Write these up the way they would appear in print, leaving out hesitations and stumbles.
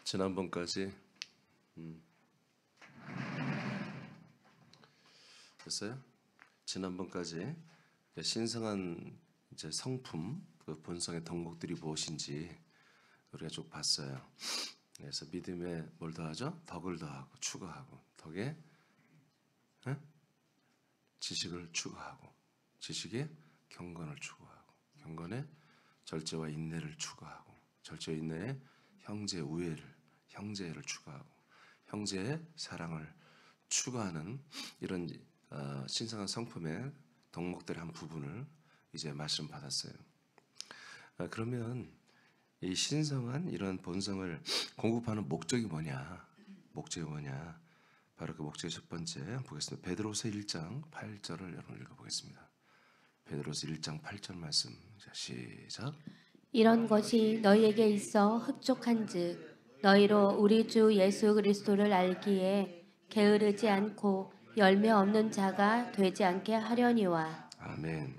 지난번까지 됐어요? 지난번까지 신성한 이제 성품, 그 본성의 덕목들이 무엇인지 우리가 쭉 봤어요. 그래서 믿음에 뭘 더하죠? 덕을 더하고 추가하고, 덕에 지식을 추가하고, 지식에 경건을 추구하고, 경건에 절제와 인내를 추가하고, 절제와 인내에 형제를 추가하고, 형제의 사랑을 추가하는 이런 신성한 성품의 덕목들의 한 부분을 이제 말씀 받았어요. 그러면 이 신성한 이런 본성을 공급하는 목적이 뭐냐? 바로 그 목적의 첫 번째 보겠습니다. 베드로서 1장 8절을 여러분 읽어보겠습니다. 베드로서 1장 8절 말씀. 자, 시작. 이런 것이 너희에게 있어 흡족한즉 너희로 우리 주 예수 그리스도를 알기에 게으르지 않고 열매 없는 자가 되지 않게 하려니와. 아멘.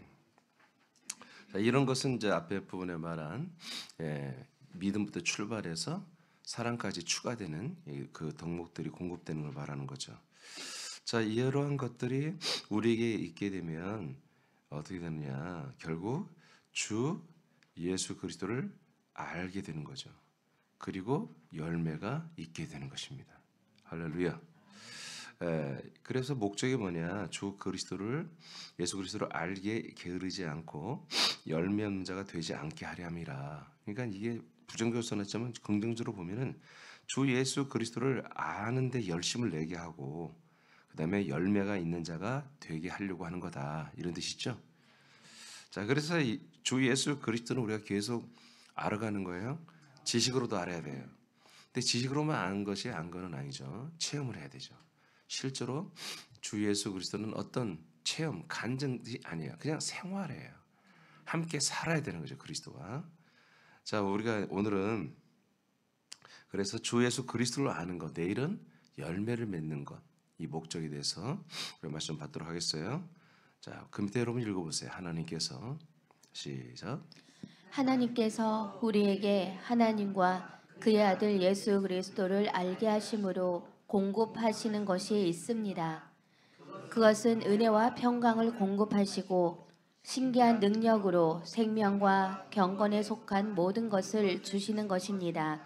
자, 이런 것은 이제 앞에 부분에 말한 믿음부터 출발해서 사랑까지 추가되는 그 덕목들이 공급되는 걸 말하는 거죠. 자, 이러한 것들이 우리에게 있게 되면 어떻게 되느냐? 결국 주 예수 그리스도를 알게 되는 거죠. 그리고 열매가 있게 되는 것입니다. 할렐루야. 그래서 목적이 뭐냐? 예수 그리스도를 알게 게으르지 않고 열매 없는 자가 되지 않게 하려 함이라. 그러니까 이게 부정적으로 써놨지만 긍정적으로 보면은 주 예수 그리스도를 아는데 열심을 내게 하고, 그다음에 열매가 있는 자가 되게 하려고 하는 거다, 이런 뜻이죠. 자, 그래서 주 예수 그리스도는 우리가 계속 알아가는 거예요. 지식으로도 알아야 돼요. 근데 지식으로만 아는 것이 안 거는 아니죠. 체험을 해야 되죠. 실제로 주 예수 그리스도는 어떤 체험, 간증이 아니에요. 그냥 생활이에요. 함께 살아야 되는 거죠, 그리스도와. 자, 우리가 오늘은 그래서 주 예수 그리스도를 아는 것, 내일은 열매를 맺는 것, 이 목적에 대해서 우리 말씀 받도록 하겠어요. 자, 그 밑에 여러분 읽어보세요. 하나님께서 시작. 하나님께서 우리에게 하나님과 그의 아들 예수 그리스도를 알게 하심으로 공급하시는 것이 있습니다. 그것은 은혜와 평강을 공급하시고 신기한 능력으로 생명과 경건에 속한 모든 것을 주시는 것입니다.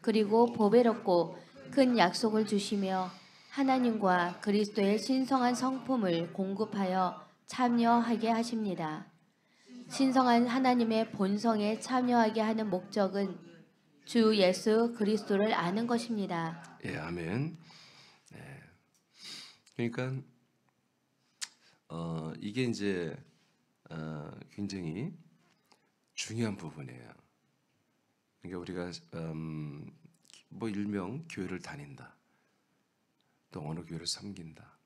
그리고 보배롭고 큰 약속을 주시며 하나님과 그리스도의 신성한 성품을 공급하여 참여하게 하십니다. 신성한 하나님의 본성에 참여하게 하는 목적은 주 예수 그리스도를 아는 것입니다. 예, 아멘. 네. 그러니까 이게 이제 굉장히 중요한 부분이에요. 그러니까 우리가 뭐 일명 교회를 다닌다, 또 어느 교회를 섬긴다,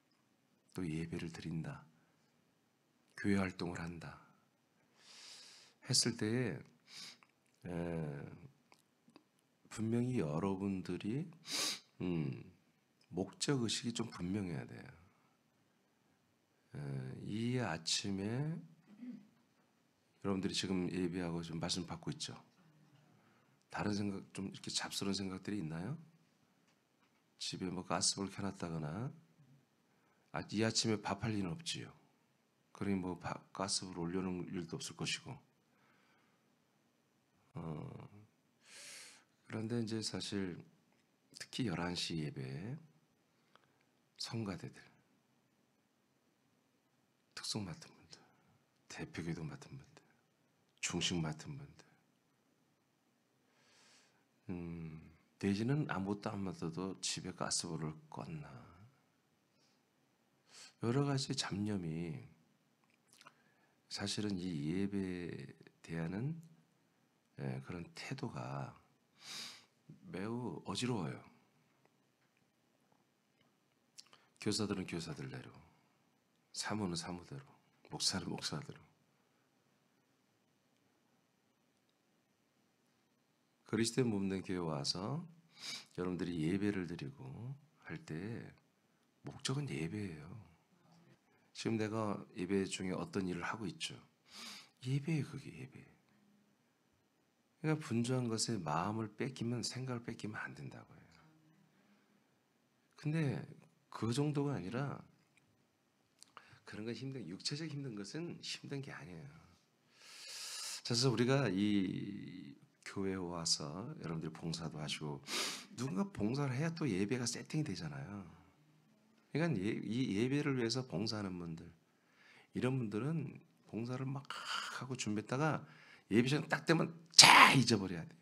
또 예배를 드린다, 교회 활동을 한다 했을 때에 분명히 여러분들이 목적 의식이 좀 분명해야 돼요. 이 아침에 여러분들이 지금 예배하고 좀 말씀 받고 있죠. 다른 생각, 좀 이렇게 잡스러운 생각들이 있나요? 집에 뭐 가스불 켜놨다거나, 이 아침에 밥할 일은 없지요. 그러니 뭐 가스불 올려놓은 일도 없을 것이고. 그런데 이제 사실 특히 11시 예배 성가대들, 특송 맡은 분들, 대표기도 맡은 분들, 중식 맡은 분들, 내지는 아무것도 안 맡아도 집에 가스불을 껐나, 여러 가지 잡념이 사실은 이 예배에 대한 그런 태도가 매우 어지러워요. 교사들은 교사들대로, 사모는 사모대로, 목사는 목사대로. 그리스도의 몸된 교회 와서 여러분들이 예배를 드리고 할 때 목적은 예배예요. 지금 내가 예배 중에 어떤 일을 하고 있죠. 예배예요, 그게 예배. 그러니까 분주한 것에 마음을 뺏기면 생각을 뺏기면 안 된다고요. 근데 그 정도가 아니라 그런 건 힘든, 육체적 힘든 것은 힘든 게 아니에요. 그래서 우리가 이 교회에 와서 여러분들이 봉사도 하시고 누군가 봉사를 해야 또 예배가 세팅이 되잖아요. 그러니까 이 예배를 위해서 봉사하는 분들, 이런 분들은 봉사를 막 하고 준비했다가 예배 시간 딱 되면 자 잊어버려야 돼.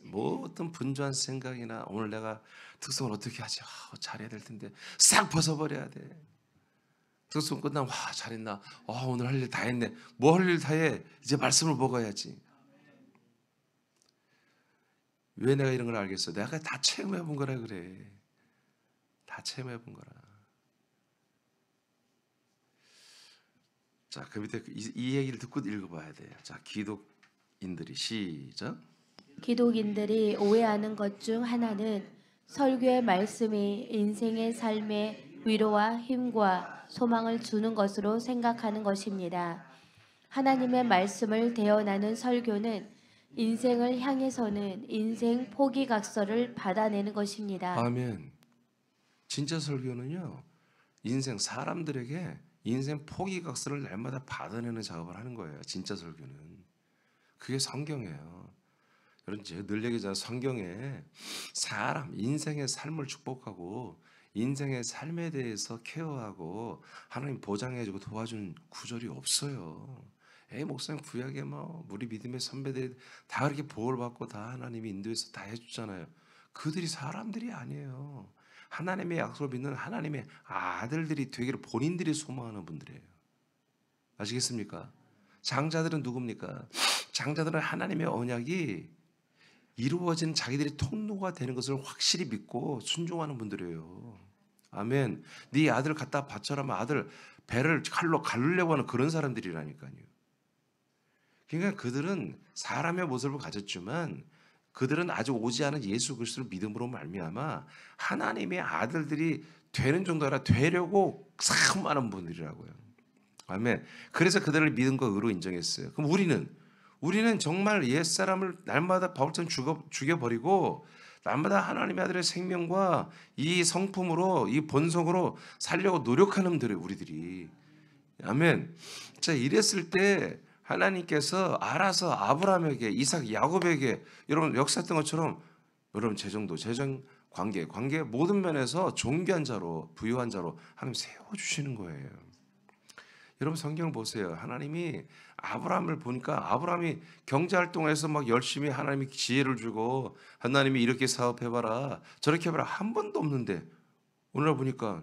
뭐 어떤 분주한 생각이나 오늘 내가 특성을 어떻게 하지? 잘해야 될 텐데 싹 벗어버려야 돼. 특성 끝나면 와 잘했나? 오늘 할 일 다 했네. 뭐 할 일 다 해? 이제 말씀을 먹어야지. 왜 내가 이런 걸 알겠어? 내가 다 체험해 본 거라 그래. 다 체험해 본 거라. 자, 그 밑에 이 얘기를 듣고 읽어봐야 돼요. 자, 기독인들이 시작. 기독인들이 오해하는 것 중 하나는 설교의 말씀이 인생의 삶에 위로와 힘과 소망을 주는 것으로 생각하는 것입니다. 하나님의 말씀을 대언하는 설교는 인생을 향해서는 인생 포기각서를 받아내는 것입니다. 아멘. 진짜 설교는요, 인생 사람들에게 인생 포기각서를 날마다 받아내는 작업을 하는 거예요. 진짜 설교는. 그게 성경이에요. 여러분 제가 늘 얘기하잖아요. 성경에 사람 인생의 삶을 축복하고 인생의 삶에 대해서 케어하고 하나님 보장해주고 도와주는 구절이 없어요. 목사님 구약에 뭐 우리 믿음의 선배들이 다 그렇게 보호를 받고 다 하나님이 인도해서 다 해주잖아요. 그들이 사람들이 아니에요. 하나님의 약속을 믿는 하나님의 아들들이 되기를 본인들이 소망하는 분들이에요. 아시겠습니까? 장자들은 누굽니까? 장자들은 하나님의 언약이 이루어진 자기들이 통로가 되는 것을 확실히 믿고 순종하는 분들이에요. 아멘. 네 아들 갖다 바쳐라면 아들 배를 칼로 가르려고 하는 그런 사람들이라니까요. 그러니까 그들은 사람의 모습을 가졌지만 그들은 아직 오지 않은 예수 그리스도를 믿음으로 말미암아 하나님의 아들들이 되는 정도가 아니라 되려고 사모하는 분들이라고요. 아멘. 그래서 그들을 믿음과 의로 인정했어요. 그럼 우리는 정말 옛사람을 날마다 바울처럼 죽여버리고 날마다 하나님의 아들의 생명과 이 성품으로 이 본성으로 살려고 노력하는 분들이에요. 우리들이. 아멘. 자, 이랬을 때 하나님께서 알아서 아브라함에게 이삭 야곱에게 여러분 역사했던 것처럼 여러분 재정 관계 모든 면에서 존귀한 자로 부유한 자로 하나님 세워주시는 거예요. 여러분 성경을 보세요. 하나님이 아브라함을 보니까 아브라함이 경제활동에서 막 열심히 하나님이 지혜를 주고 하나님이 이렇게 사업해봐라 저렇게 해봐라 한 번도 없는데 오늘 보니까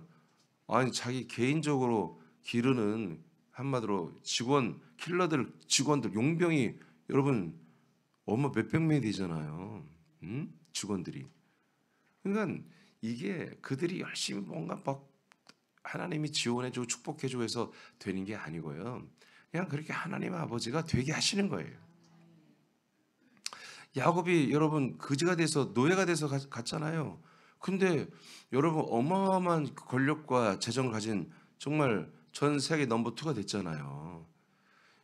아니 자기 개인적으로 기르는 한마디로 직원들 용병이 여러분 몇백 명이 되잖아요. 직원들이. 그러니까 이게 그들이 열심히 뭔가 막 하나님이 지원해주고 축복해주고 해서 되는 게 아니고요. 그냥 그렇게 하나님 아버지가 되게 하시는 거예요. 야곱이 여러분 그지가 돼서 노예가 돼서 갔잖아요. 근데 여러분 어마어마한 권력과 재정을 가진 정말 전 세계 넘버 2가 됐잖아요.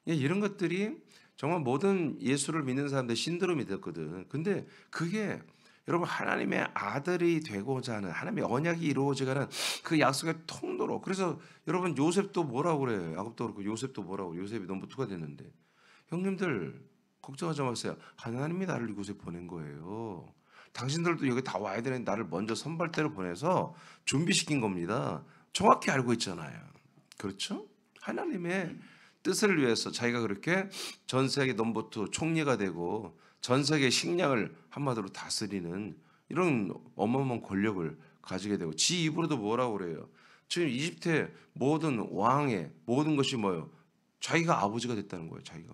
이런 것들이 정말 모든 예수를 믿는 사람들 신들을 믿었거든. 근데 그게 여러분 하나님의 아들이 되고자 하는 하나님의 언약이 이루어지가는 그 약속의 통로로. 그래서 여러분 요셉도 뭐라고 그래요? 야곱도 그렇고 요셉도 뭐라고 그래요? 요셉이 넘버 2가 됐는데 형님들 걱정하지 마세요. 하나님이 나를 이곳에 보낸 거예요. 당신들도 여기 다 와야 되는 나를 먼저 선발대로 보내서 준비시킨 겁니다. 정확히 알고 있잖아요. 그렇죠? 하나님의 뜻을 위해서 자기가 그렇게 전 세계 넘버 2 총리가 되고 전 세계 식량을 한마디로 다스리는 이런 어마어마한 권력을 가지게 되고 지 입으로도 뭐라고 그래요? 지금 이집트의 모든 왕의 모든 것이 뭐예요? 자기가 아버지가 됐다는 거예요. 자기가.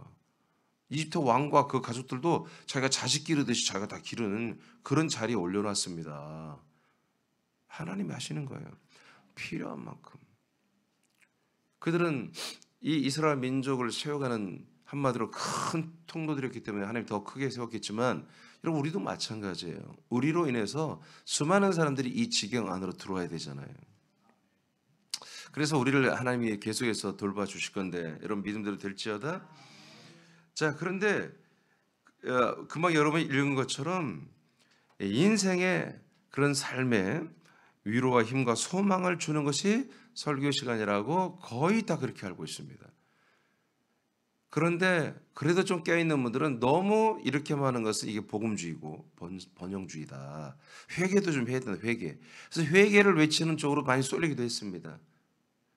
이집트 왕과 그 가족들도 자기가 자식 기르듯이 자기가 다 기르는 그런 자리에 올려놨습니다. 하나님이 하시는 거예요. 필요한 만큼. 그들은 이 이스라엘 민족을 세워가는 한마디로 큰 통로들이었기 때문에 하나님 더 크게 세웠겠지만 여러분 우리도 마찬가지예요. 우리로 인해서 수많은 사람들이 이 지경 안으로 들어와야 되잖아요. 그래서 우리를 하나님이 계속해서 돌봐주실 건데 여러분 믿음대로 될지어다. 자, 그런데 금방 여러분이 읽은 것처럼 인생의 그런 삶에 위로와 힘과 소망을 주는 것이 설교 시간이라고 거의 다 그렇게 알고 있습니다. 그런데 그래도 좀 깨어있는 분들은 너무 이렇게만 하는 것은 이게 복음주의고 번영주의다. 회개도 좀 해야 된다. 회개. 그래서 회개를 외치는 쪽으로 많이 쏠리기도 했습니다.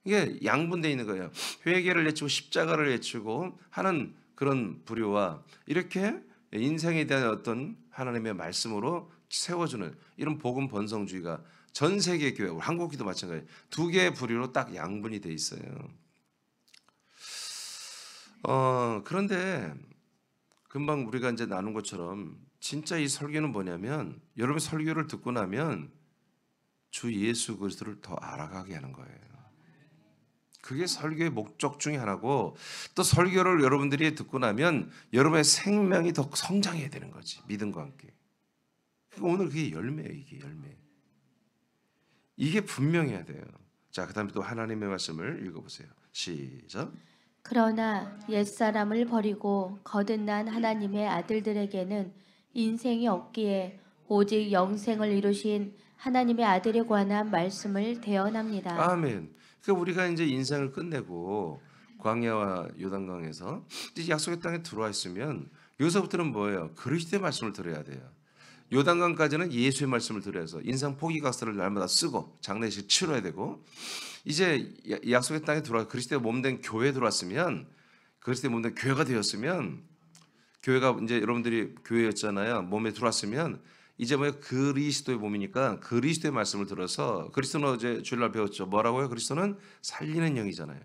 이게 양분되어 있는 거예요. 회개를 외치고 십자가를 외치고 하는 그런 부류와 이렇게 인생에 대한 어떤 하나님의 말씀으로 세워주는 이런 복음 번성주의가 전 세계 교회, 한국기도 마찬가지 두 개의 부류로 딱 양분이 돼 있어요. 그런데 금방 우리가 이제 나눈 것처럼 진짜 이 설교는 뭐냐면 여러분 설교를 듣고 나면 주 예수 그리스도를 더 알아가게 하는 거예요. 그게 설교의 목적 중에 하나고 또 설교를 여러분들이 듣고 나면 여러분의 생명이 더 성장해야 되는 거지. 믿음과 함께. 오늘 그게 열매예요. 이게 열매. 이게 분명해야 돼요. 자, 그 다음에 또 하나님의 말씀을 읽어보세요. 시작. 그러나 옛사람을 버리고 거듭난 하나님의 아들들에게는 인생이 없기에 오직 영생을 이루신 하나님의 아들에 관한 말씀을 대언합니다. 아멘. 그러니까 우리가 이제 인생을 끝내고 광야와 요단강에서 이제 약속의 땅에 들어와 있으면 여기서부터는 뭐예요? 그리스도의 말씀을 들어야 돼요. 요단강까지는 예수의 말씀을 들어야서 인생 포기각서를 날마다 쓰고 장례식 치러야 되고 이제 약속의 땅에 들어와 그리스도의 몸된 교회에 들어왔으면 그리스도의 몸된 교회가 되었으면 교회가 이제 여러분들이 교회였잖아요. 몸에 들어왔으면 이제 뭐 그리스도의 몸이니까 그리스도의 말씀을 들어서 그리스도는 어제 주일날 배웠죠. 뭐라고요? 그리스도는 살리는 영이잖아요.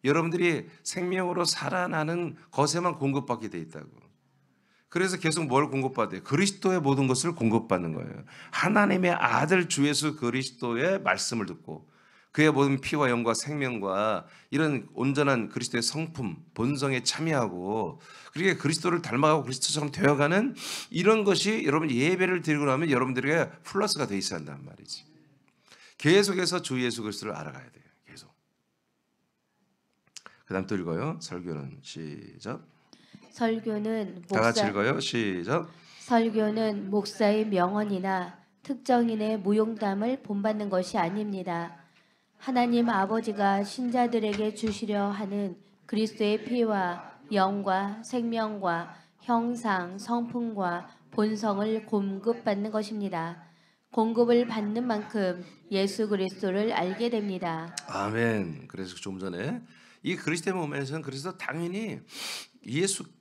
여러분들이 생명으로 살아나는 것에만 공급받게 돼 있다고. 그래서 계속 뭘 공급받아요? 그리스도의 모든 것을 공급받는 거예요. 하나님의 아들 주 예수 그리스도의 말씀을 듣고 그의 모든 피와 영과 생명과 이런 온전한 그리스도의 성품, 본성에 참여하고 그렇게 그리스도를 닮아가고 그리스도처럼 되어가는 이런 것이 여러분 예배를 드리고 나면 여러분들에게 플러스가 돼 있어야 한단 말이지. 계속해서 주 예수 그리스도를 알아가야 돼요. 계속. 그 다음 또 읽어요. 설교는 시작. 다 같이 읽어요. 시작. 설교는 목사의 명언이나 특정인의 무용담을 본받는 것이 아닙니다. 하나님 아버지가 신자들에게 주시려 하는 그리스도의 피와 영과 생명과 형상, 성품과 본성을 공급받는 것입니다. 공급을 받는 만큼 예수 그리스도를 알게 됩니다. 아멘. 그래서 좀 전에 이 그리스도의 몸에서는 그래서 당연히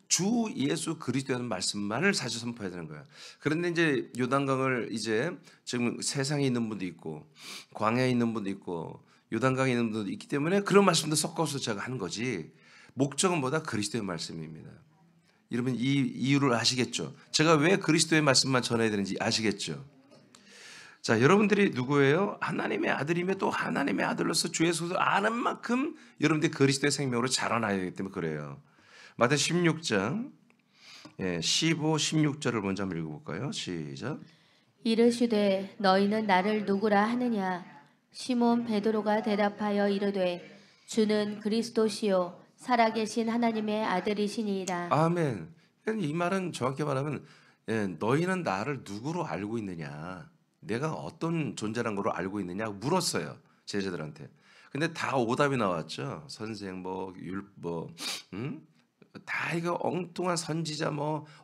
주 예수 그리스도라는 말씀만을 사실 선포해야 되는 거예요. 그런데 이제 요단강을 이제 지금 세상에 있는 분도 있고 광야에 있는 분도 있고 요단강에 있는 분도 있기 때문에 그런 말씀도 섞어서 제가 하는 거지. 목적은 뭐다? 그리스도의 말씀입니다. 여러분 이 이유를 아시겠죠? 제가 왜 그리스도의 말씀만 전해야 되는지 아시겠죠? 자, 여러분들이 누구예요? 하나님의 아들이며 또 하나님의 아들로서 주 예수를 아는 만큼 여러분들이 그리스도의 생명으로 자라나야 되기 때문에 그래요. 마태복음 16장 15, 16절을 먼저 한번 읽어볼까요? 시작. 이르시되 너희는 나를 누구라 하느냐? 시몬 베드로가 대답하여 이르되 주는 그리스도시요 살아계신 하나님의 아들이시니이다. 아멘. 이 말은 정확히 말하면 너희는 나를 누구로 알고 있느냐? 내가 어떤 존재란 걸 알고 있느냐? 물었어요. 제자들한테. 근데 다 오답이 나왔죠. 선생 다 이거 엉뚱한 선지자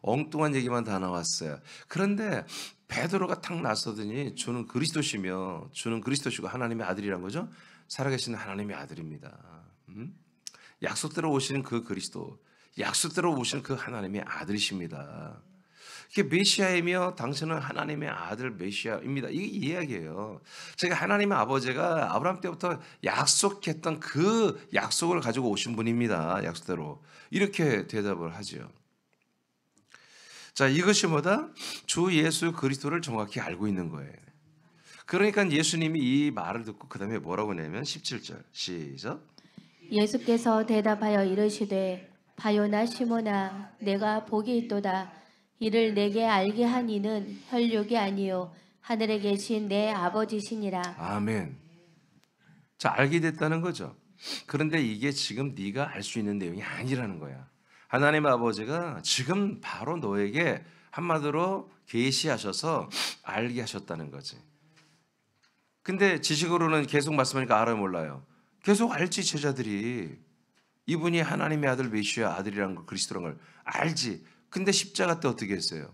엉뚱한 얘기만 다 나왔어요. 그런데 베드로가 탁 나서더니 주는 그리스도시며 주는 그리스도시고 하나님의 아들이란 거죠. 살아계신 하나님의 아들입니다. 약속대로 오시는 그 그리스도, 약속대로 오시는 그 하나님의 아들이십니다. 이게 메시아이며 당신은 하나님의 아들 메시아입니다. 이게 이야기예요. 제가 하나님의 아버지가 아브라함 때부터 약속했던 그 약속을 가지고 오신 분입니다. 약속대로. 이렇게 대답을 하죠. 자, 이것이 뭐다? 주 예수 그리스도를 정확히 알고 있는 거예요. 그러니까 예수님이 이 말을 듣고 그 다음에 뭐라고 하냐면 17절 시작. 예수께서 대답하여 이르시되 바요나 시몬아 내가 복이 있도다. 이를 내게 알게 한 이는 혈육이 아니요 하늘에 계신 내 아버지시니라. 아멘. 자, 알게 됐다는 거죠. 그런데 이게 지금 네가 알 수 있는 내용이 아니라는 거야. 하나님 아버지가 지금 바로 너에게 한마디로 계시하셔서 알게 하셨다는 거지. 근데 지식으로는 계속 말씀하니까 알아요, 몰라요? 계속 알지. 제자들이 이분이 하나님의 아들 메시아 아들이라는 걸, 그리스도라는 걸 알지. 근데 십자가 때 어떻게 했어요?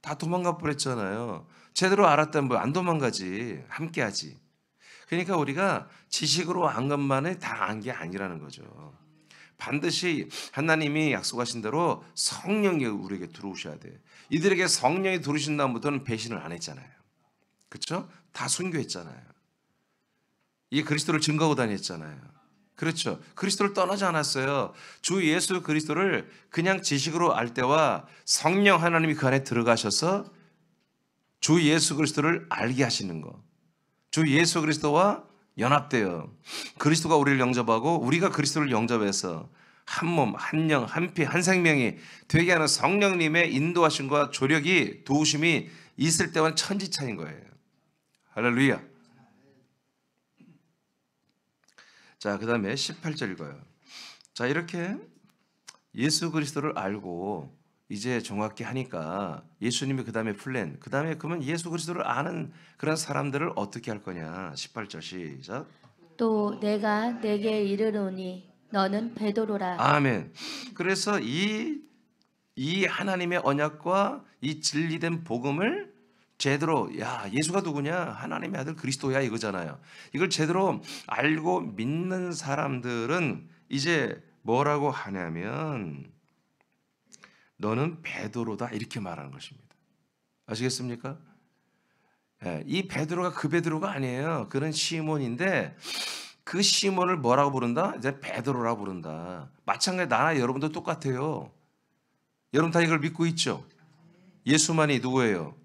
다 도망가 버렸잖아요. 제대로 알았다면 뭐 안 도망가지. 함께하지. 그러니까 우리가 지식으로 안 것만을 다 안 게 아니라는 거죠. 반드시 하나님이 약속하신 대로 성령이 우리에게 들어오셔야 돼. 이들에게 성령이 들어오신 다음부터는 배신을 안 했잖아요. 그렇죠? 다 순교했잖아요. 이 그리스도를 증거하고 다녔잖아요. 그렇죠. 그리스도를 떠나지 않았어요. 주 예수 그리스도를 그냥 지식으로 알 때와 성령 하나님이 그 안에 들어가셔서 주 예수 그리스도를 알게 하시는 거. 주 예수 그리스도와 연합되어 그리스도가 우리를 영접하고 우리가 그리스도를 영접해서 한 몸, 한 영, 한 피, 한 생명이 되게 하는 성령님의 인도하심과 조력이, 도우심이 있을 때와는 천지차이인 거예요. 할렐루야. 자, 그 다음에 18절 읽어요. 자, 이렇게 예수 그리스도를 알고 이제 정확히 하니까 예수님이 그 다음에 플랜, 그 다음에 그러면 예수 그리스도를 아는 그런 사람들을 어떻게 할 거냐. 18절 시작. 또 내가 내게 이르노니 너는 베드로라. 아멘. 그래서 이 하나님의 언약과 이 진리된 복음을 제대로, 야, 예수가 누구냐? 하나님의 아들 그리스도야 이거잖아요. 이걸 제대로 알고 믿는 사람들은 이제 뭐라고 하냐면 너는 베드로다 이렇게 말하는 것입니다. 아시겠습니까? 예, 이 베드로가 그 베드로가 아니에요. 그는 시몬인데 그 시몬을 뭐라고 부른다? 이제 베드로라고 부른다. 마찬가지 나나 여러분도 똑같아요. 여러분 다 이걸 믿고 있죠? 예수만이 누구예요?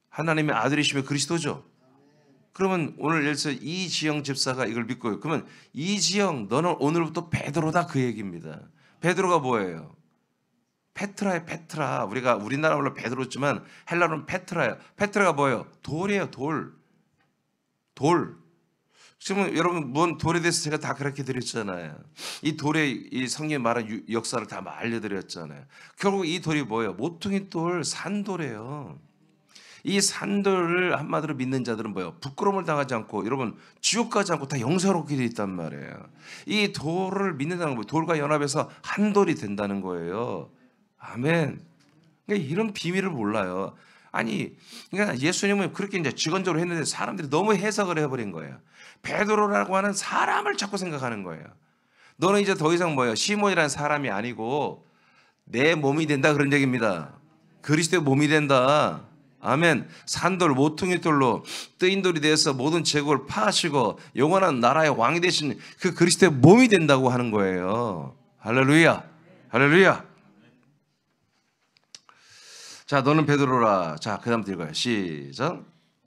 하나님의 아들이시며 그리스도죠. 그러면 오늘 여기서 이지영 집사가 이걸 믿고요. 그러면 이지영 너는 오늘부터 베드로다 그 얘기입니다. 베드로가 뭐예요? 페트라예요. 페트라. 우리가 우리나라로 베드로지만 헬라로는 페트라예요. 페트라가 뭐예요? 돌이에요. 돌. 돌. 지금 여러분 뭔 돌에 대해서 제가 다 그렇게 드렸잖아요. 이 돌의 이 성경에 말한 역사를 다 알려드렸잖아요. 결국 이 돌이 뭐예요? 모퉁이 돌, 산돌이에요. 이 산돌을 한마디로 믿는 자들은 뭐예요? 부끄러움을 당하지 않고 여러분 지옥 가지 않고 다 영생롭게 돼 있단 말이에요. 이 돌을 믿는다는 거예요. 돌과 연합해서 한 돌이 된다는 거예요. 아멘. 그러니까 이런 비밀을 몰라요. 아니, 그러니까 예수님은 그렇게 이제 직언적으로 했는데 사람들이 너무 해석을 해버린 거예요. 베드로라고 하는 사람을 자꾸 생각하는 거예요. 너는 이제 더 이상 뭐예요? 시몬이라는 사람이 아니고 내 몸이 된다 그런 얘기입니다. 그리스도의 몸이 된다. 아멘. 산돌 모퉁이 돌로 뜨인 돌이 되어서 모든 제국을 파하시고 영원한 나라의 왕이 되신 그 그리스도의 몸이 된다고 하는 거예요. 할렐루야. 할렐루야. 자, 너는 베드로라. 자, 그 다음 읽어요. 시작.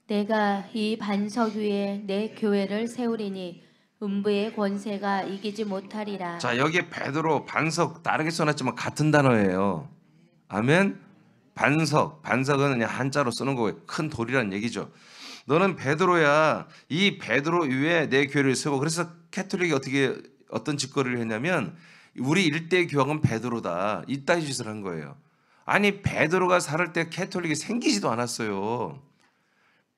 내가 이 반석 위에 내 교회를 세우리니 음부의 권세가 이기지 못하리라. 자, 여기에 베드로, 반석 다르게 써놨지만 같은 단어예요. 아멘. 반석, 반석은 그냥 한자로 쓰는 거고요. 큰 돌이라는 얘기죠. 너는 베드로야. 이 베드로 위에 내 교회를 세우고. 그래서 캐톨릭이 어떤 짓거리를 했냐면 우리 일대 교황은 베드로다. 이따위 짓을 한 거예요. 아니 베드로가 살을 때 캐톨릭이 생기지도 않았어요.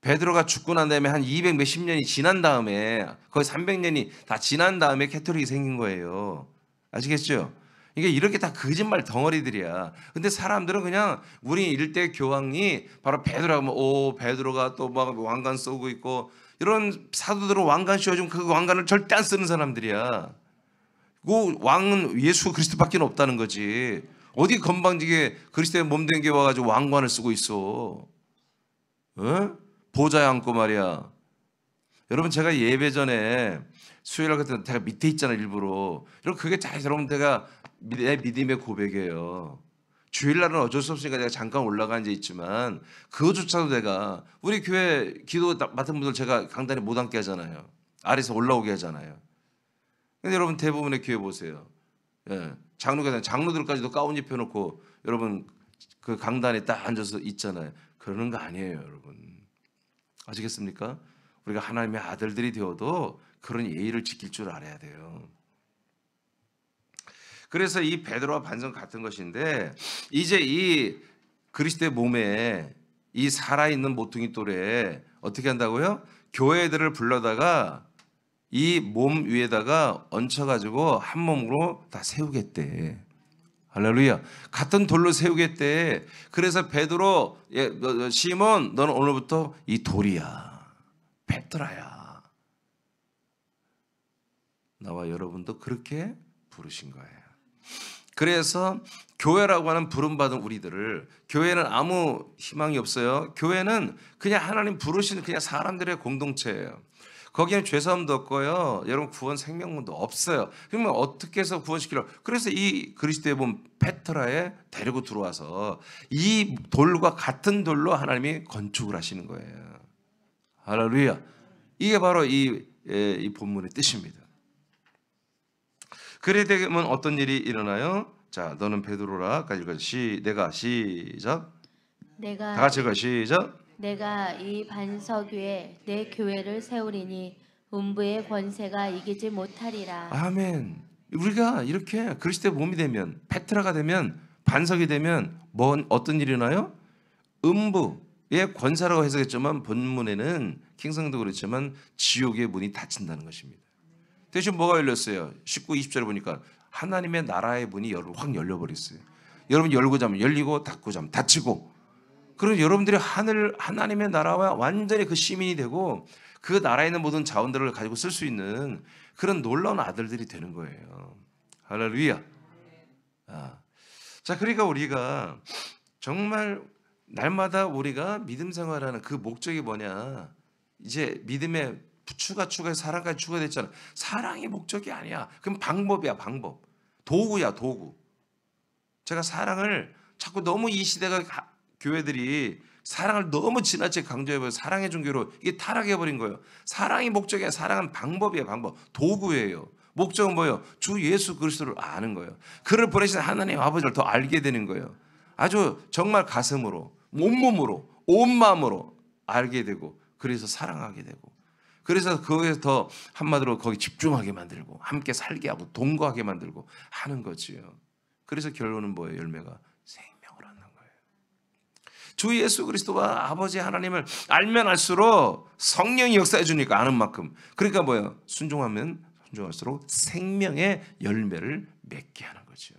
베드로가 죽고 난 다음에 한 200 몇십 년이 지난 다음에 거의 300년이 다 지난 다음에 캐톨릭이 생긴 거예요. 아시겠죠? 이게 이렇게 다 거짓말 덩어리들이야. 근데 사람들은 그냥 우리 일대 교황이 바로 베드로하면 오 베드로가 또 막 왕관 쓰고 있고 이런 사도들은 왕관 씌워주면 그 왕관을 절대 안 쓰는 사람들이야. 그 왕은 예수 그리스도밖에 없다는 거지. 어디 건방지게 그리스도의 몸된 게 와가지고 왕관을 쓰고 있어. 어? 보좌에 앉고 말이야. 여러분 제가 예배 전에 수요일 같은 제가 밑에 있잖아요 일부러. 여러분 그게 다 여러분 제가 내 믿음의 고백이에요. 주일날은 어쩔 수 없으니까 내가 잠깐 올라가 앉아 있지만 그거조차도 내가 우리 교회 기도 맡은 분들 제가 강단에 못 앉게 하잖아요. 아래서 올라오게 하잖아요. 근데 여러분 대부분의 교회 보세요. 예. 장로들까지도 가운 입혀놓고 여러분 그 강단에 딱 앉아서 있잖아요. 그러는 거 아니에요, 여러분. 아시겠습니까? 우리가 하나님의 아들들이 되어도 그런 예의를 지킬 줄 알아야 돼요. 그래서 이 베드로와 반석 같은 것인데 이제 이 그리스도의 몸에 이 살아있는 모퉁이 돌에 어떻게 한다고요? 교회들을 불러다가 이 몸 위에다가 얹혀가지고 한 몸으로 다 세우겠대. 할렐루야. 같은 돌로 세우겠대. 그래서 베드로, 시몬, 너는 오늘부터 이 돌이야. 베드로야. 나와 여러분도 그렇게 부르신 거예요. 그래서 교회라고 하는 부름받은 우리들을, 교회는 아무 희망이 없어요. 교회는 그냥 하나님 부르시는 그냥 사람들의 공동체예요. 거기에는 죄사함도 없고요. 여러분 구원 생명문도 없어요. 그러면 어떻게 해서 구원시키려고? 그래서 이 그리스도의 몸 페트라에 데리고 들어와서 이 돌과 같은 돌로 하나님이 건축을 하시는 거예요. 할렐루야. 이게 바로 이 본문의 뜻입니다. 그래 되면 어떤 일이 일어나요? 자, 너는 베드로라. 내가 시작. 다 같이 읽어 시작. 내가 이 반석 위에 내 교회를 세우리니 음부의 권세가 이기지 못하리라. 아멘. 우리가 이렇게 그리스도의 몸이 되면, 페트라가 되면, 반석이 되면 어떤 일이 일어나요? 음부의 권세라고 해석했지만 본문에는 킹성도 그렇지만 지옥의 문이 닫힌다는 것입니다. 대신 뭐가 열렸어요? 19, 20절에 보니까 하나님의 나라의 문이 확 열려버렸어요. 여러분 열고 자면 열리고 닫고 자면 닫히고, 그럼 여러분들이 하나님의 나라와 완전히 그 시민이 되고 그 나라에 있는 모든 자원들을 가지고 쓸 수 있는 그런 놀라운 아들들이 되는 거예요. 할렐루야. 자, 그러니까 우리가 정말 날마다 우리가 믿음 생활하는 그 목적이 뭐냐? 이제 믿음의 추가 사랑까지 추가됐잖아. 사랑이 목적이 아니야. 그럼 방법이야, 방법. 도구야, 도구. 제가 사랑을 자꾸 너무 이 시대가 교회들이 사랑을 너무 지나치게 강조해버려 사랑의 종교로 이게 타락해버린 거예요. 사랑이 목적이야. 사랑은 방법이야, 방법. 도구예요. 목적은 뭐예요? 주 예수 그리스도를 아는 거예요. 그를 보내신 하나님 아버지를 더 알게 되는 거예요. 아주 정말 가슴으로, 온몸으로, 온 마음으로 알게 되고, 그래서 사랑하게 되고, 그래서 거기에서 더 한마디로 거기 집중하게 만들고, 함께 살게 하고, 동거하게 만들고 하는 거지요. 그래서 결론은 뭐예요? 열매가 생명을 얻는 거예요. 주 예수 그리스도와 아버지 하나님을 알면 알수록 성령이 역사해 주니까 아는 만큼. 그러니까 뭐예요? 순종하면 순종할수록 생명의 열매를 맺게 하는 거죠.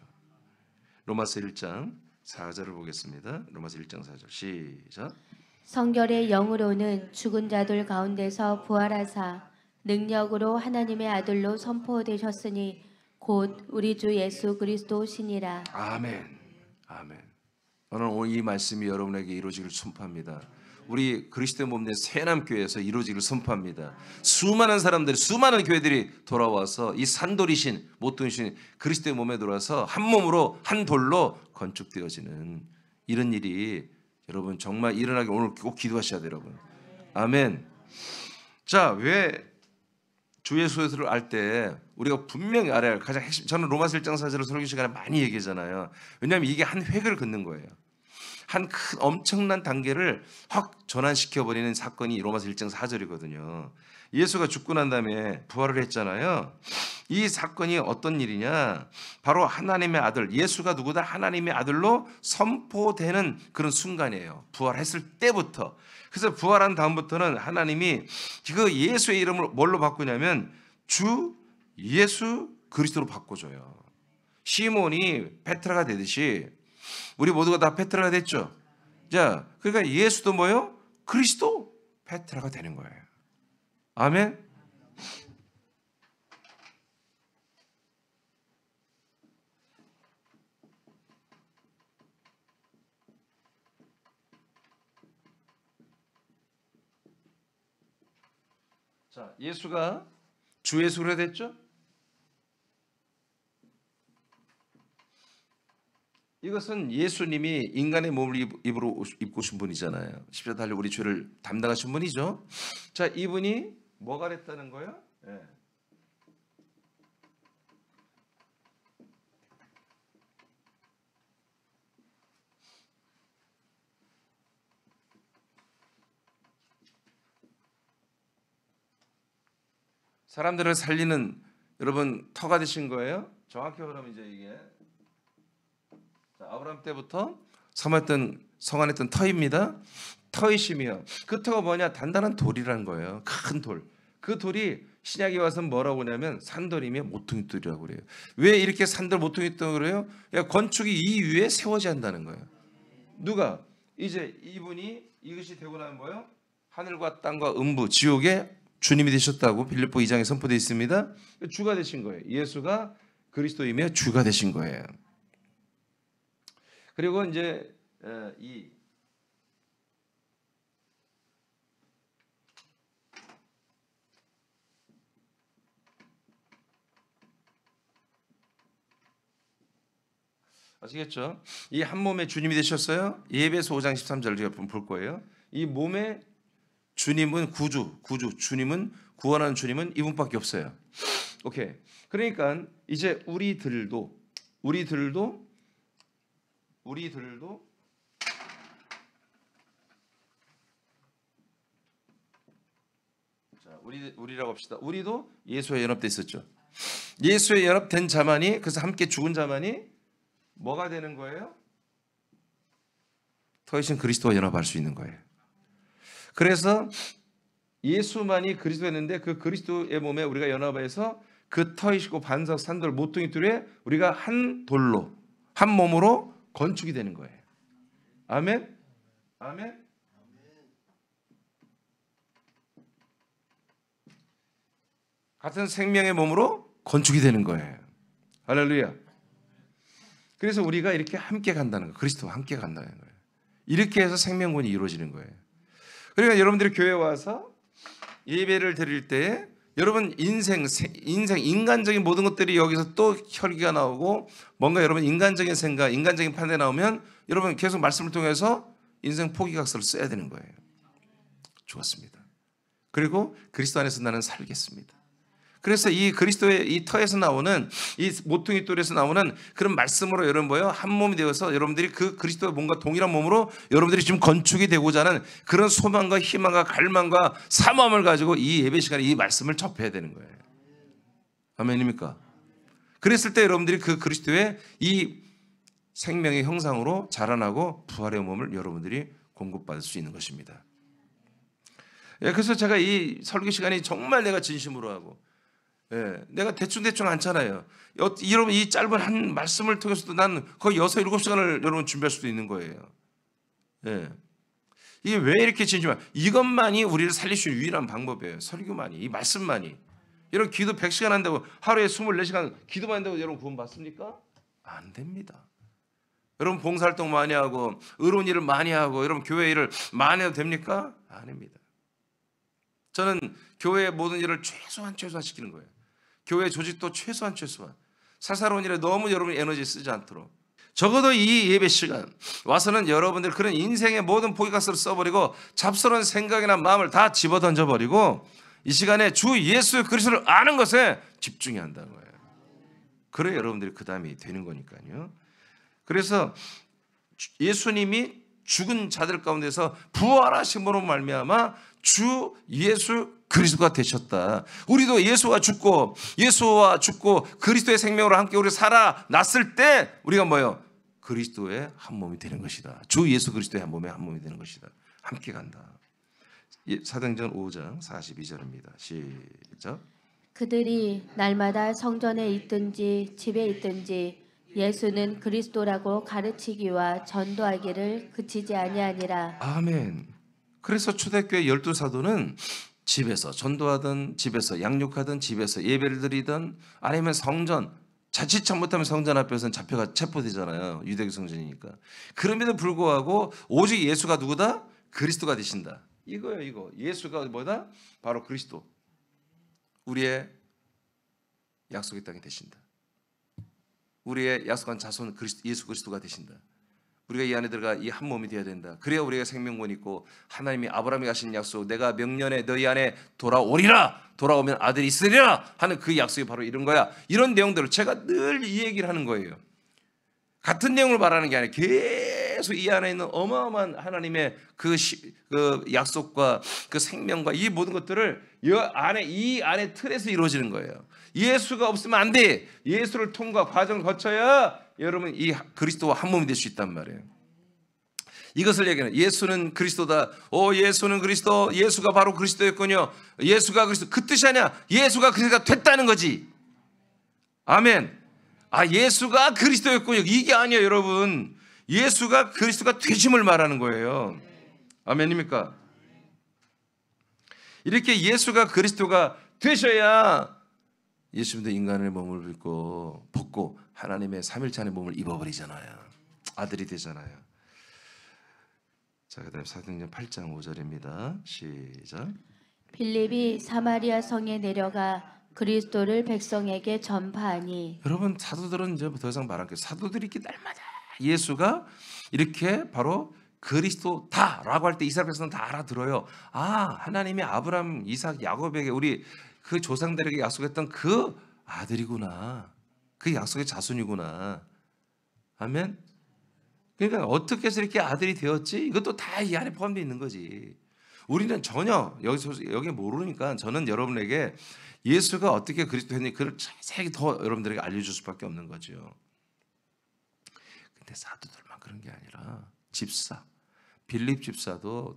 로마서 1장 4절을 보겠습니다. 로마서 1장 4절 시작. 성결의 영으로는 죽은 자들 가운데서 부활하사 능력으로 하나님의 아들로 선포되셨으니 곧 우리 주 예수 그리스도시니라. 아멘. 아멘. 저는 오늘 이 말씀이 여러분에게 이루어지기를 선포합니다. 우리 그리스도의 몸된 새남교회에서 이루어지기를 선포합니다. 수많은 사람들이, 수많은 교회들이 돌아와서 이 산돌이신, 모퉁이신 그리스도의 몸에 들어와서 한 몸으로, 한 돌로 건축되어지는 이런 일이 여러분 정말 일어나기 오늘 꼭 기도하셔야 돼요, 여러분. 아멘. 자, 왜 주 예수를 알 때 우리가 분명히 알아야 할 가장 핵심, 저는 로마서 1장 4절을 설교 시간에 많이 얘기하잖아요. 왜냐하면 이게 한 획을 긋는 거예요. 한 큰 엄청난 단계를 확 전환시켜버리는 사건이 로마서 1장 4절이거든요. 예수가 죽고 난 다음에 부활을 했잖아요. 이 사건이 어떤 일이냐? 바로 하나님의 아들, 예수가 누구다? 하나님의 아들로 선포되는 그런 순간이에요. 부활했을 때부터. 그래서 부활한 다음부터는 하나님이 그 예수의 이름을 뭘로 바꾸냐면 주 예수 그리스도로 바꿔줘요. 시몬이 페트라가 되듯이 우리 모두가 다 페트라가 됐죠. 자, 그러니까 예수도 뭐요? 그리스도 페트라가 되는 거예요. 아멘. 자, 예수가 주 예수로 됐죠? 이것은 예수님이 인간의 몸을 입고 오신 분이잖아요. 십자가 달려 우리 죄를 담당하신 분이죠. 자, 이분이 뭐가 됐다는 거예요? 네. 사람들을 살리는 여러분 터가 되신 거예요. 정확히 그러면 이제 이게 아브라함 때부터 성안했던 터입니다. 터이시며 그 터가 뭐냐? 단단한 돌이라는 거예요. 큰 돌. 그 돌이 신약에 와서 뭐라고 하냐면 산돌이며 모퉁이돌이라고 그래요. 왜 이렇게 산돌 모퉁이돌이라고 그래요? 건축이 이 위에 세워져야 한다는 거예요. 누가? 이제 이분이 이것이 되고 나면 뭐예요? 하늘과 땅과 음부 지옥에 주님이 되셨다고 빌립보 2장에 선포되어 있습니다. 주가 되신 거예요. 예수가 그리스도이며 주가 되신 거예요. 그리고 이제 아시겠죠? 이 한 몸에 주님이 되셨어요. 예배서 5장 13절 제가 볼 거예요. 이 몸에 주님은 구주, 주님은 구원하는 주님은 이분밖에 없어요. 오케이. 그러니까 이제 우리들도 자, 우리라고 합시다. 우리도 예수에 연합돼 있었죠. 예수에 연합된 자만이, 그래서 함께 죽은 자만이 뭐가 되는 거예요? 터이신 그리스도와 연합할 수 있는 거예요. 그래서 예수만이 그리스도였는데 그 그리스도의 몸에 우리가 연합해서 그 터이시고 반석 산돌 모퉁이 둘에 우리가 한 돌로 한 몸으로 건축이 되는 거예요. 아멘. 아멘. 같은 생명의 몸으로 건축이 되는 거예요. 할렐루야. 그래서 우리가 이렇게 함께 간다는 거예요. 그리스도와 함께 간다는 거예요. 이렇게 해서 생명권이 이루어지는 거예요. 그러니까 여러분들이 교회에 와서 예배를 드릴 때 여러분 인생 인간적인 모든 것들이 여기서 또 혈기가 나오고 뭔가 여러분 인간적인 생각, 인간적인 판단이 나오면 여러분 계속 말씀을 통해서 인생 포기각서를 써야 되는 거예요. 좋았습니다. 그리고 그리스도 안에서 나는 살겠습니다. 그래서 이 그리스도의 이 터에서 나오는 이 모퉁이 돌에서 나오는 그런 말씀으로 여러분 뭐예요? 한 몸이 되어서 여러분들이 그 그리스도와 뭔가 동일한 몸으로 여러분들이 지금 건축이 되고자 하는 그런 소망과 희망과 갈망과 사모함을 가지고 이 예배 시간에 이 말씀을 접해야 되는 거예요. 아멘입니까? 그랬을 때 여러분들이 그 그리스도의 이 생명의 형상으로 자라나고 부활의 몸을 여러분들이 공급받을 수 있는 것입니다. 그래서 제가 이 설교 시간이 정말 내가 진심으로 하고 내가 대충 않잖아요. 여러분 이 짧은 한 말씀을 통해서도 난 거의 6, 7시간을 여러분 준비할 수도 있는 거예요. 이게 왜 이렇게 진심이야? 이것만이 우리를 살릴 수 있는 유일한 방법이에요. 설교만이, 이 말씀만이. 여러분 기도 100시간 한다고 하루에 24시간 기도만 한다고 여러분 구원 받습니까? 안 됩니다. 여러분 봉사활동 많이 하고 의로운 일을 많이 하고 여러분 교회 일을 많이 해도 됩니까? 아닙니다. 저는 교회의 모든 일을 최소한 시키는 거예요. 교회 조직도 최소한 사사로운 일에 너무 여러분 에너지 쓰지 않도록 적어도 이 예배 시간 와서는 여러분들 그런 인생의 모든 포기각서를 써버리고 잡스러운 생각이나 마음을 다 집어던져버리고 이 시간에 주 예수 그리스도를 아는 것에 집중해야 한다는 거예요. 그래 여러분들이 그 다음이 되는 거니까요. 그래서 예수님이 죽은 자들 가운데서 부활하심으로 말미암아 주 예수 그리스도가 되셨다. 우리도 예수와 죽고 그리스도의 생명으로 함께 우리 살아났을 때 우리가 뭐예요? 그리스도의 한 몸이 되는 것이다. 주 예수 그리스도의 한 몸이 되는 것이다. 함께 간다. 사도행전 5장 42절입니다. 시작. 그들이 날마다 성전에 있든지 집에 있든지 예수는 그리스도라고 가르치기와 전도하기를 그치지 아니하니라. 아멘. 그래서 초대교회 12사도는 집에서 전도하든 집에서 양육하든 집에서 예배를 드리든 아니면 성전 자칫 잘못하면 성전 앞에서는 잡혀가 체포되잖아요. 유대교 성전이니까. 그럼에도 불구하고 오직 예수가 누구다? 그리스도가 되신다. 이거예요. 이거. 예수가 뭐다? 바로 그리스도. 우리의 약속의 땅이 되신다. 우리의 약속한 자손 예수 그리스도가 되신다. 우리가 이 안에 들어가 이 한 몸이 되어야 된다. 그래야 우리가 생명권 있고 하나님이 아브라함이 하신 약속 내가 명년에 너희 안에 돌아오리라 돌아오면 아들이 있으리라 하는 그 약속이 바로 이런 거야. 이런 내용들을 제가 늘 이 얘기를 하는 거예요. 같은 내용을 말하는 게 아니라 계속 이 안에 있는 어마어마한 하나님의 그 약속과 그 생명과 이 모든 것들을 이 안에 틀에서 이루어지는 거예요. 예수가 없으면 안 돼. 예수를 통과 과정을 거쳐야 여러분 이 그리스도와 한 몸이 될 수 있단 말이에요. 이것을 얘기하는 예수는 그리스도다. 예수는 그리스도. 예수가 바로 그리스도였군요. 예수가 그리스도. 그 뜻이 아니야. 예수가 그리스도가 됐다는 거지. 아멘. 예수가 그리스도였군요. 이게 아니에요, 여러분. 예수가 그리스도가 되심을 말하는 거예요. 아멘입니까? 이렇게 예수가 그리스도가 되셔야 예수님도 인간의 몸을 벗고 하나님의 삼일체의 몸을 입어버리잖아요. 아들이 되잖아요. 자, 그다음 사도행전 8장 5절입니다. 시작. 빌립이 사마리아 성에 내려가 그리스도를 백성에게 전파하니. 여러분 사도들은 이제 더 이상 말할 게 사도들이 이렇게 날마다 예수가 이렇게 바로 그리스도다라고 할 때 이스라엘 백성은 다 알아들어요. 하나님이 아브라함, 이삭, 야곱에게 우리 그 조상들에게 약속했던 그 아들이구나. 그 약속의 자손이구나. 아멘. 그러니까 어떻게 해서 이렇게 아들이 되었지? 이것도 다 이 안에 포함되어 있는 거지. 우리는 전혀 여기 모르니까 저는 여러분에게 예수가 어떻게 그리스도였는지 그걸 자세히 더 여러분들에게 알려줄 수밖에 없는 거죠. 근데 사도들만 그런 게 아니라 빌립 집사도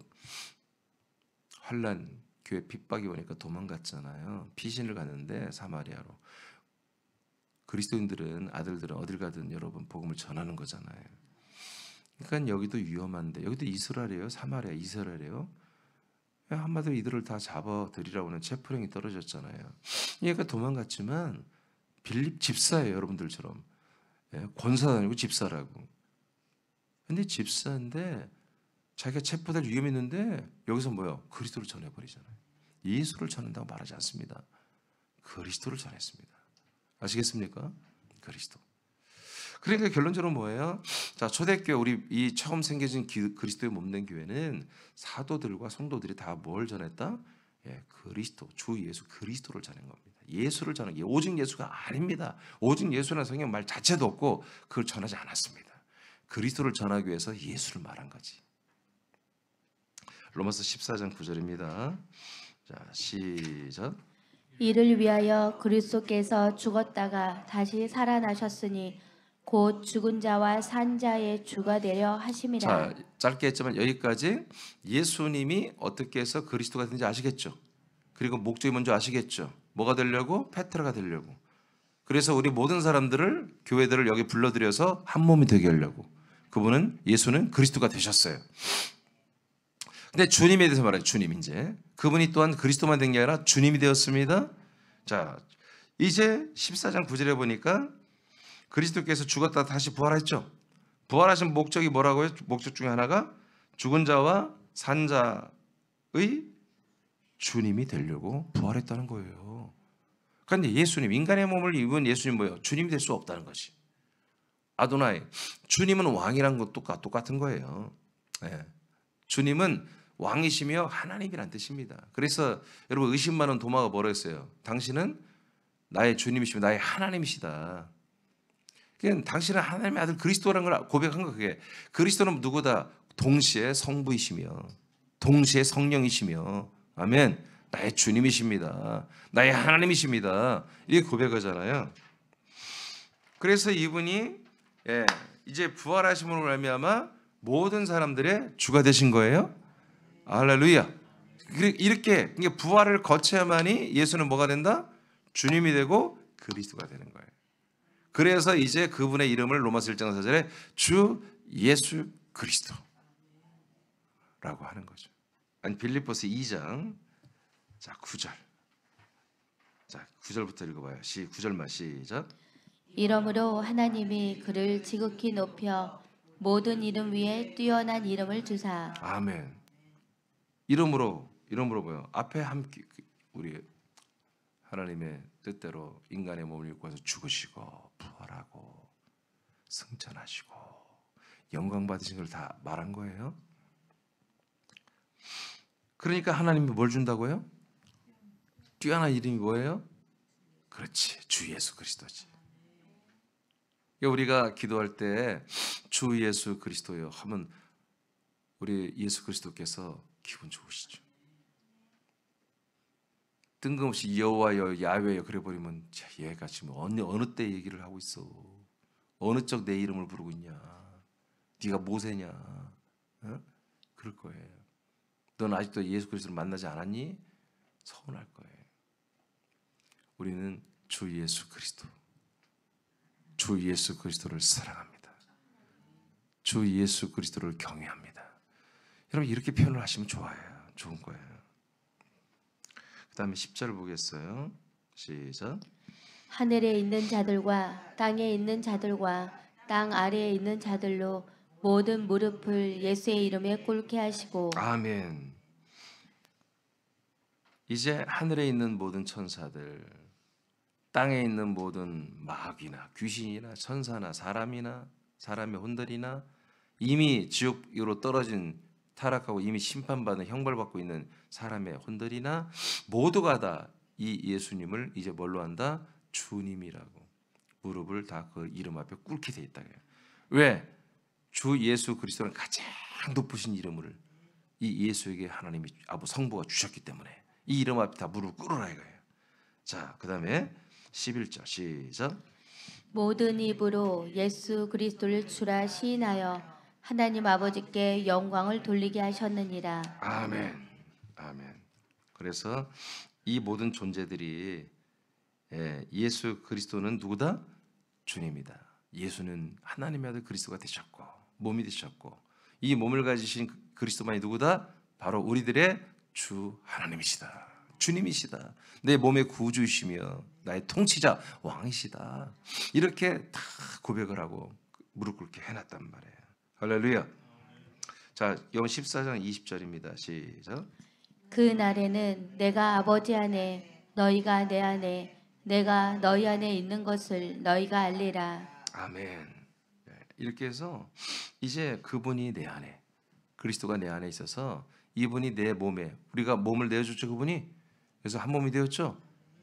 환난 교회 핍박이 오니까 도망갔잖아요. 피신을 갔는데 사마리아로. 그리스도인들은 아들들은 어딜 가든 여러분 복음을 전하는 거잖아요. 그러니까 여기도 위험한데 여기도 이스라엘이에요. 사마리아 이스라엘이에요. 한마디로 이들을 다 잡아들이라고 하는 체포령이 떨어졌잖아요. 얘가 도망갔지만 빌립 집사예요. 여러분들처럼. 권사도 아니고 집사라고. 근데 집사인데 자기가 체포될 위험이 있는데 여기서 뭐요? 그리스도를 전해버리잖아요. 예수를 전한다고 말하지 않습니다. 그리스도를 전했습니다. 아시겠습니까? 그리스도. 그러니까 결론적으로 뭐예요? 자, 초대교회 우리 이 처음 생겨진 그리스도의 몸된 교회는 사도들과 성도들이 다 뭘 전했다? 그리스도, 주 예수 그리스도를 전한 겁니다. 예수를 전한 게 오직 예수가 아닙니다. 오직 예수라는 성경 말 자체도 없고 그걸 전하지 않았습니다. 그리스도를 전하기 위해서 예수를 말한 거지. 로마서 14장 9절입니다. 자, 시작. 이를 위하여 그리스도께서 죽었다가 다시 살아나셨으니 곧 죽은 자와 산 자의 주가 되려 하심이라. 자, 짧게 했지만 여기까지 예수님이 어떻게 해서 그리스도가 되는지 아시겠죠? 그리고 목적이 뭔지 아시겠죠? 뭐가 되려고? 페트라가 되려고. 그래서 우리 모든 사람들을 교회들을 여기 불러들여서 한 몸이 되게 하려고. 그분은 예수는 그리스도가 되셨어요. 근데 주님에 대해서 말해요. 주님 이제 그분이 또한 그리스도만 된 게 아니라 주님이 되었습니다. 자, 이제 14장 9절에 보니까 그리스도께서 죽었다 다시 부활했죠. 부활하신 목적이 뭐라고요? 목적 중에 하나가 죽은 자와 산 자의 주님이 되려고 부활했다는 거예요. 그런데 예수님, 인간의 몸을 입은 예수님 뭐예요? 주님이 될 수 없다는 것이. 아도나이, 주님은 왕이란 것도 똑같은 거예요. 주님은 왕이시며 하나님이란 뜻입니다. 그래서 여러분 의심 많은 도마가 뭐라 했어요? 당신은 나의 주님이시며 나의 하나님이시다. 그냥 당신은 하나님의 아들 그리스도라는 걸 고백한 거. 그게 그리스도는 누구다? 동시에 성부이시며 동시에 성령이시며 아멘. 나의 주님이십니다. 나의 하나님이십니다. 이게 고백하잖아요. 그래서 이분이 이제 부활하심으로 말미암아 모든 사람들의 주가 되신 거예요. 할렐루야. 이렇게 부활을 거쳐야만이 예수는 뭐가 된다? 주님이 되고 그리스도가 되는 거예요. 그래서 이제 그분의 이름을 로마서 1장 4절에 주 예수 그리스도라고 하는 거죠. 아니 빌립보서 2장 자 9절. 자 9절부터 읽어봐요. 9절만 시작. 이러므로 하나님이 그를 지극히 높여 모든 이름 위에 뛰어난 이름을 주사. 아멘. 이름으로 뭐요? 앞에 함께 우리 하나님의 뜻대로 인간의 몸을 입고 와서 죽으시고 부활하고 승천하시고 영광 받으신 걸 다 말한 거예요. 그러니까 하나님이 뭘 준다고요? 뛰어난 이름이 뭐예요? 그렇지, 주 예수 그리스도지. 우리가 기도할 때 주 예수 그리스도여 하면 우리 예수 그리스도께서 기분 좋으시죠. 뜬금없이 여호와여 야훼여 그래 버리면 얘가 지금 어느 때 얘기를 하고 있어. 어느 적 내 이름을 부르고 있냐. 네가 모세냐. 어? 그럴 거예요. 넌 아직도 예수 그리스도를 만나지 않았니? 서운할 거예요. 우리는 주 예수 그리스도, 주 예수 그리스도를 사랑합니다. 주 예수 그리스도를 경외합니다. 여러분 이렇게 표현을 하시면 좋아요. 좋은 거예요. 그 다음에 10절 보겠어요. 시작. 하늘에 있는 자들과 땅에 있는 자들과 땅 아래에 있는 자들로 모든 무릎을 예수의 이름에 꿇게 하시고. 아멘. 이제 하늘에 있는 모든 천사들, 땅에 있는 모든 마귀나 귀신이나 천사나 사람이나 사람의 혼들이나 이미 지옥으로 떨어진 타락하고 이미 심판받은 형벌받고 있는 사람의 혼들이나 모두가 다 이 예수님을 이제 뭘로 한다? 주님이라고 무릎을 다 그 이름 앞에 꿇게 돼 있다. 왜? 주 예수 그리스도는 가장 높으신 이름을 이 예수에게 하나님이 아버 성부가 주셨기 때문에 이 이름 앞에 다 무릎을 꿇으라 이거예요. 자, 그 다음에 11절 시작. 모든 입으로 예수 그리스도를 주라 시인하여 하나님 아버지께 영광을 돌리게 하셨느니라. 아멘. 아멘. 그래서 이 모든 존재들이 예수 그리스도는 누구다? 주님이다. 예수는 하나님의 아들 그리스도가 되셨고 몸이 되셨고 이 몸을 가지신 그리스도만이 누구다? 바로 우리들의 주 하나님이시다. 주님이시다. 내 몸의 구주이시며 나의 통치자 왕이시다. 이렇게 다 고백을 하고 무릎 꿇게 해놨단 말이에요. 할렐루야. 자, 요한 14장 20절입니다. 시작. 그 날에는 내가 아버지 안에 너희가 내 안에 내가 너희 안에 있는 것을 너희가 알리라. 아멘. 이렇게 해서 이제 그분이 내 안에 그리스도가 내 안에 있어서 이분이 내 몸에 우리가 몸을 내어줬죠. 그분이 그래서 한 몸이 되었죠.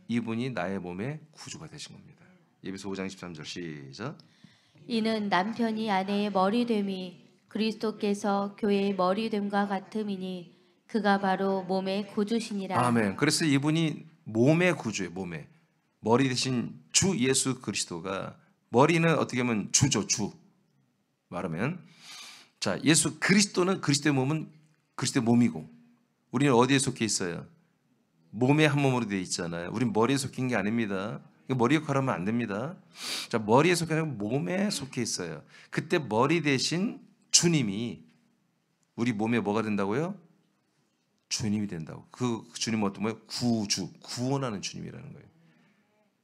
이분이 나의 몸의 구주가 되신 겁니다. 예배서 5장 13절 시작. 이는 남편이 아내의 머리됨이 그리스도께서 교회의 머리됨과 같음이니 그가 바로 몸의 구주시니라. 아멘. 그래서 이분이 몸의 구주예요. 몸의 머리 대신 주 예수 그리스도가 머리는 어떻게 보면 주죠. 주 말하면 자 예수 그리스도는 그리스도의 몸은 그리스도의 몸이고 우리는 어디에 속해 있어요? 몸의 한 몸으로 되어 있잖아요. 우린 머리에 속힌 게 아닙니다. 머리 역할을 하면 안 됩니다. 자 머리에 속해 아니라 몸에 속해 있어요. 그때 머리 대신 주님이 우리 몸에 뭐가 된다고요? 주님이 된다고. 그 주님은 어떤 거예요? 구주, 구원하는 주님이라는 거예요.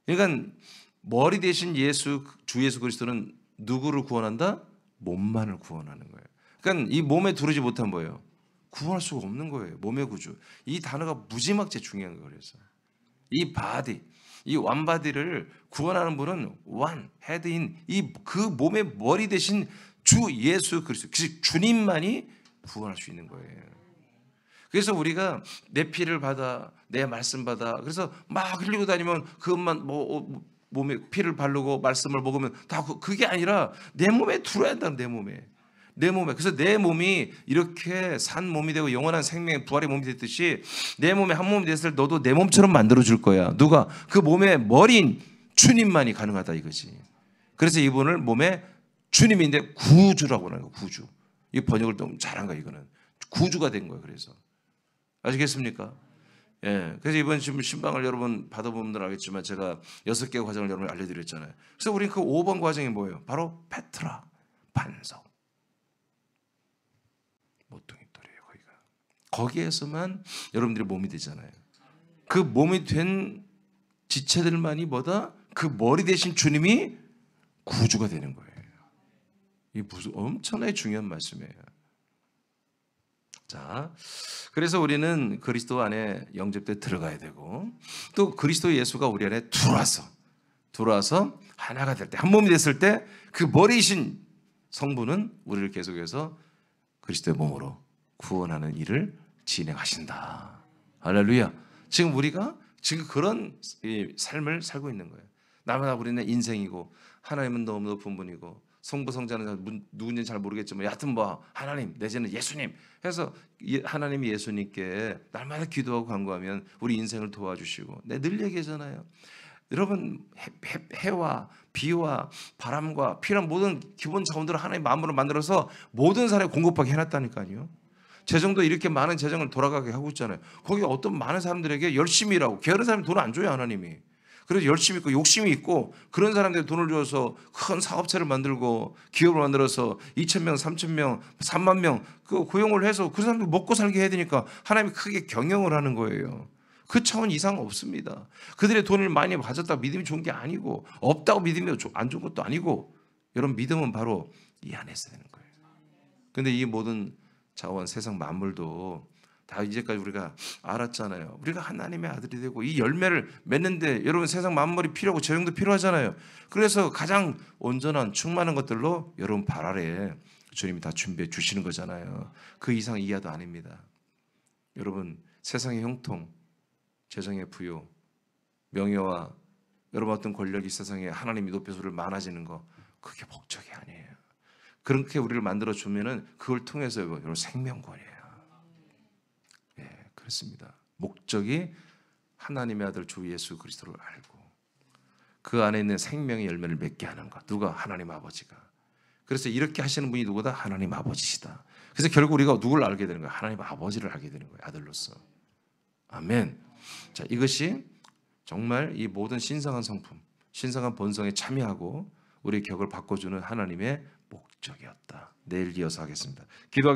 그러니까 머리 대신 주 예수 그리스도는 누구를 구원한다? 몸만을 구원하는 거예요. 그러니까 이 몸에 두르지 못한 뭐예요? 구원할 수가 없는 거예요. 몸의 구주. 이 단어가 무지막지에 중요한 거예요. 그래서 이 바디, 이 완바디를 구원하는 분은 완 헤드인 이 그 몸의 머리 대신 주 예수 그리스도, 즉 주님만이 구원할 수 있는 거예요. 그래서 우리가 내 피를 받아, 내 말씀 받아. 그래서 막 흘리고 다니면 그것만 몸에 피를 바르고 말씀을 먹으면 다 그게 아니라 내 몸에 들어야 한다. 내 몸에. 그래서 내 몸이 이렇게 산 몸이 되고 영원한 생명의 부활의 몸이 됐듯이 내 몸에 한 몸이 됐을 때 너도 내 몸처럼 만들어 줄 거야. 누가? 그 몸의 머리인 주님만이 가능하다 이거지. 그래서 이분을 몸에 주님인데 구주라고 하는 거야. 구주. 이 번역을 너무 잘한 거야. 이거는 구주가 된 거야. 그래서 아시겠습니까? 예. 그래서 이번 지금 신방을 여러분 받아본 분들은 알겠지만 제가 6개 과정을 여러분 알려드렸잖아요. 그래서 우리는 그 5번 과정이 뭐예요? 바로 페트라, 반석. 모퉁이돌이에요. 거기에서만 여러분들이 몸이 되잖아요. 그 몸이 된 지체들만이 뭐다? 그 머리 대신 주님이 구주가 되는 거예요. 이 무슨 엄청나게 중요한 말씀이에요. 자, 그래서 우리는 그리스도 안에 영접돼 들어가야 되고 또 그리스도 예수가 우리 안에 들어와서 하나가 될 때, 한 몸이 됐을 때 그 머리이신 성부는 우리를 계속해서 그리스도의 몸으로 구원하는 일을 진행하신다. 할렐루야. 지금 우리가 지금 그런 삶을 살고 있는 거예요. 나마다 우리는 인생이고 하나님은 너무 높은 분이고 성부 성자는 누군지는 잘 모르겠지만 여하튼 뭐 하나님 내지는 예수님 해서 하나님이 예수님께 날마다 기도하고 간구하면 우리 인생을 도와주시고 늘 얘기하잖아요. 여러분 해와 비와 바람과 피란 모든 기본 자원들을 하나님 마음으로 만들어서 모든 사람이 공급하게 해놨다니까요. 재정도 이렇게 많은 재정을 돌아가게 하고 있잖아요. 거기 어떤 많은 사람들에게 열심히 일하고 게으른 사람이 돈 안 줘요 하나님이. 그래서 열심히 있고 욕심이 있고 그런 사람들이 돈을 줘서 큰 사업체를 만들고 기업을 만들어서 2,000명, 3,000명, 3만 명 고용을 해서 그 사람들 먹고 살게 해야 되니까 하나님이 크게 경영을 하는 거예요. 그 차원 이상 없습니다. 그들의 돈을 많이 가졌다고 믿음이 좋은 게 아니고 없다고 믿음이 안 좋은 것도 아니고 여러분 믿음은 바로 이 안에 있어야 되는 거예요. 그런데 이 모든 자원 세상 만물도 다 이제까지 우리가 알았잖아요. 우리가 하나님의 아들이 되고 이 열매를 맺는데 여러분 세상 만물이 필요하고 재정도 필요하잖아요. 그래서 가장 온전한 충만한 것들로 여러분 발 아래 주님이 다 준비해 주시는 거잖아요. 그 이상 이하도 아닙니다. 여러분 세상의 형통, 재정의 부요, 명예와 여러분 어떤 권력이 세상에 하나님이 높여서 우리를 많아지는 거 그게 목적이 아니에요. 그렇게 우리를 만들어 주면은 그걸 통해서 여러분 생명권이에요. 그렇습니다. 목적이 하나님의 아들 주 예수 그리스도를 알고 그 안에 있는 생명의 열매를 맺게 하는 것. 누가? 하나님 아버지가. 그래서 이렇게 하시는 분이 누구다? 하나님 아버지시다. 그래서 결국 우리가 누구를 알게 되는 거예요? 하나님 아버지를 알게 되는 거예요. 아들로서. 아멘. 자, 이것이 정말 이 모든 신성한 성품, 신성한 본성에 참여하고 우리의 격을 바꿔주는 하나님의 목적이었다. 내일 이어서 하겠습니다. 기도하겠습니다.